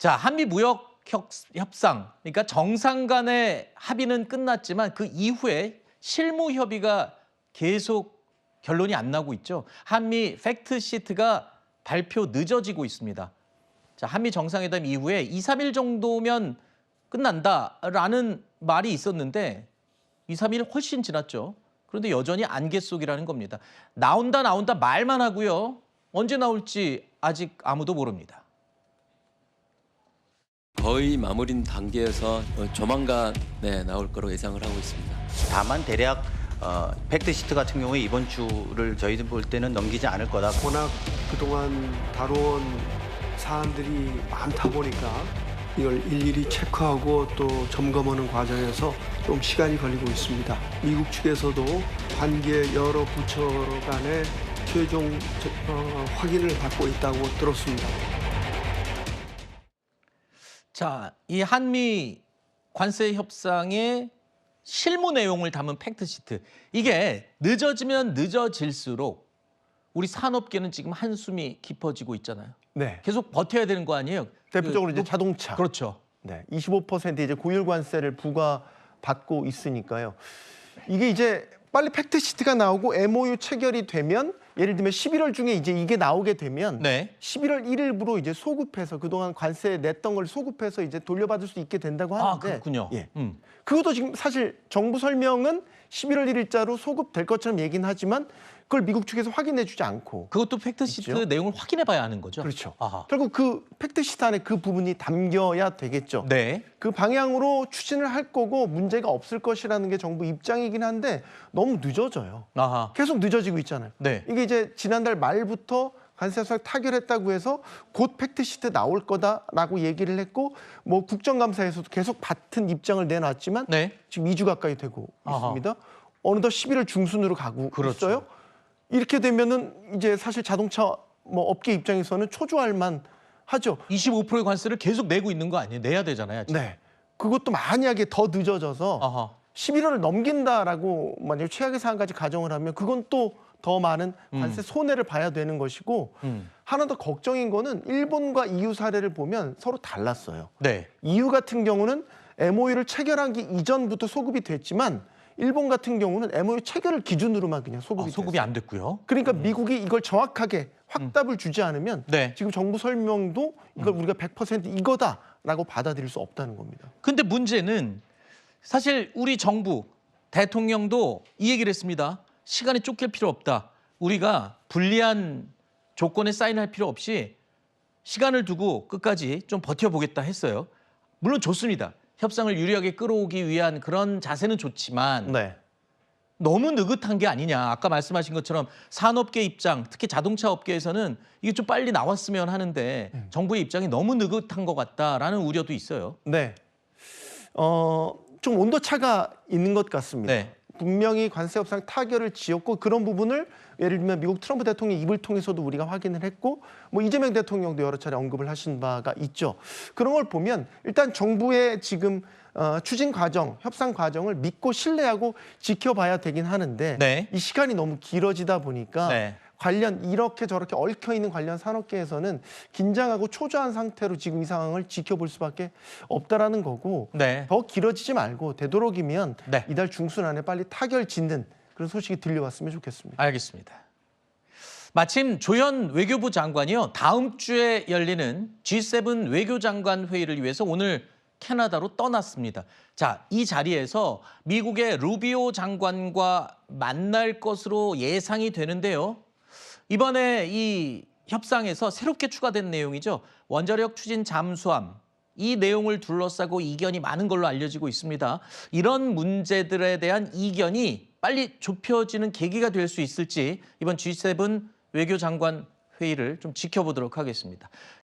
자, 한미 무역 협상, 그러니까 정상 간의 합의는 끝났지만 그 이후에 실무 협의가 계속 결론이 안 나고 있죠. 한미 팩트시트가 발표 늦어지고 있습니다. 자, 한미 정상회담 이후에 2, 3일 정도면 끝난다라는 말이 있었는데 2, 3일 훨씬 지났죠. 그런데 여전히 안개 속이라는 겁니다. 나온다 말만 하고요. 언제 나올지 아직 아무도 모릅니다. 거의 마무리 단계에서 조만간 나올 거로 예상을 하고 있습니다. 다만 대략 팩트시트 같은 경우에 이번 주를 저희들 볼 때는 넘기지 않을 거다. 워낙 그동안 다뤄온 사안들이 많다 보니까 이걸 일일이 체크하고 또 점검하는 과정에서 좀 시간이 걸리고 있습니다. 미국 측에서도 관계 여러 부처 간에 최종 확인을 받고 있다고 들었습니다. 자, 이 한미 관세 협상의 실무 내용을 담은 팩트시트. 이게 늦어지면 늦어질수록 우리 산업계는 지금 한숨이 깊어지고 있잖아요. 네. 계속 버텨야 되는 거 아니에요? 대표적으로 이제 자동차. 그렇죠. 네. 25% 이제 고율 관세를 부과받고 있으니까요. 이게 이제 빨리 팩트 시트가 나오고 MOU 체결이 되면 예를 들면 11월 중에 이제 이게 나오게 되면 네. 11월 1일부로 이제 소급해서 그동안 관세 냈던 걸 소급해서 이제 돌려받을 수 있게 된다고 하는데 아, 그렇군요. 예. 그것도 지금 사실 정부 설명은 11월 1일자로 소급될 것처럼 얘기는 하지만 그걸 미국 측에서 확인해 주지 않고 그것도 팩트시트 있죠? 내용을 확인해 봐야 하는 거죠. 그렇죠. 아하. 결국 그 팩트시트 안에 그 부분이 담겨야 되겠죠. 네. 그 방향으로 추진을 할 거고 문제가 없을 것이라는 게 정부 입장이긴 한데 너무 늦어져요. 아하. 계속 늦어지고 있잖아요. 네. 이게 이제 지난달 말부터 관세 협상 타결했다고 해서 곧 팩트시트 나올 거다라고 얘기를 했고 뭐 국정감사에서도 계속 같은 입장을 내놨지만 네. 지금 2주 가까이 되고 아하. 있습니다. 어느덧 11월 중순으로 가고 그렇죠. 있어요. 이렇게 되면은 이제 사실 자동차 뭐 업계 입장에서는 초조할 만 하죠. 25%의 관세를 계속 내고 있는 거 아니에요? 내야 되잖아요. 지금. 네. 그것도 만약에 더 늦어져서 아하. 11월을 넘긴다라고 만약에 최악의 상황까지 가정을 하면 그건 또 더 많은 관세 손해를 봐야 되는 것이고 하나 더 걱정인 거는 일본과 EU 사례를 보면 서로 달랐어요. 네. EU 같은 경우는 MOU를 체결하기 이전부터 소급이 됐지만 일본 같은 경우는 MOU 체결을 기준으로만 그냥 소급이 소급이 됐어요. 안 됐고요. 그러니까 미국이 이걸 정확하게 확답을 주지 않으면 네. 지금 정부 설명도 이걸 우리가 100% 이거다라고 받아들일 수 없다는 겁니다. 근데 문제는 사실 우리 정부 대통령도 이 얘기를 했습니다. 시간이 쫓길 필요 없다. 우리가 불리한 조건에 사인할 필요 없이 시간을 두고 끝까지 좀 버텨보겠다 했어요. 물론 좋습니다. 협상을 유리하게 끌어오기 위한 그런 자세는 좋지만 네. 너무 느긋한 게 아니냐. 아까 말씀하신 것처럼 산업계 입장, 특히 자동차 업계에서는 이게 좀 빨리 나왔으면 하는데 정부의 입장이 너무 느긋한 것 같다라는 우려도 있어요. 네. 좀 온도차가 있는 것 같습니다. 네. 분명히 관세 협상 타결을 지었고 그런 부분을 예를 들면 미국 트럼프 대통령 입을 통해서도 우리가 확인을 했고 뭐 이재명 대통령도 여러 차례 언급을 하신 바가 있죠. 그런 걸 보면 일단 정부의 지금 추진 과정, 협상 과정을 믿고 신뢰하고 지켜봐야 되긴 하는데 네. 이 시간이 너무 길어지다 보니까 네. 관련 이렇게 저렇게 얽혀 있는 관련 산업계에서는 긴장하고 초조한 상태로 지금 이 상황을 지켜볼 수밖에 없다라는 거고 네. 더 길어지지 말고 되도록이면 네. 이달 중순 안에 빨리 타결 짓는 그런 소식이 들려왔으면 좋겠습니다. 알겠습니다. 마침 조현 외교부 장관이요. 다음 주에 열리는 G7 외교장관 회의를 위해서 오늘 캐나다로 떠났습니다. 자, 이 자리에서 미국의 루비오 장관과 만날 것으로 예상이 되는데요. 이번에 이 협상에서 새롭게 추가된 내용이죠. 원자력 추진 잠수함. 이 내용을 둘러싸고 이견이 많은 걸로 알려지고 있습니다. 이런 문제들에 대한 이견이 빨리 좁혀지는 계기가 될 수 있을지 이번 G7 외교장관 회의를 좀 지켜보도록 하겠습니다.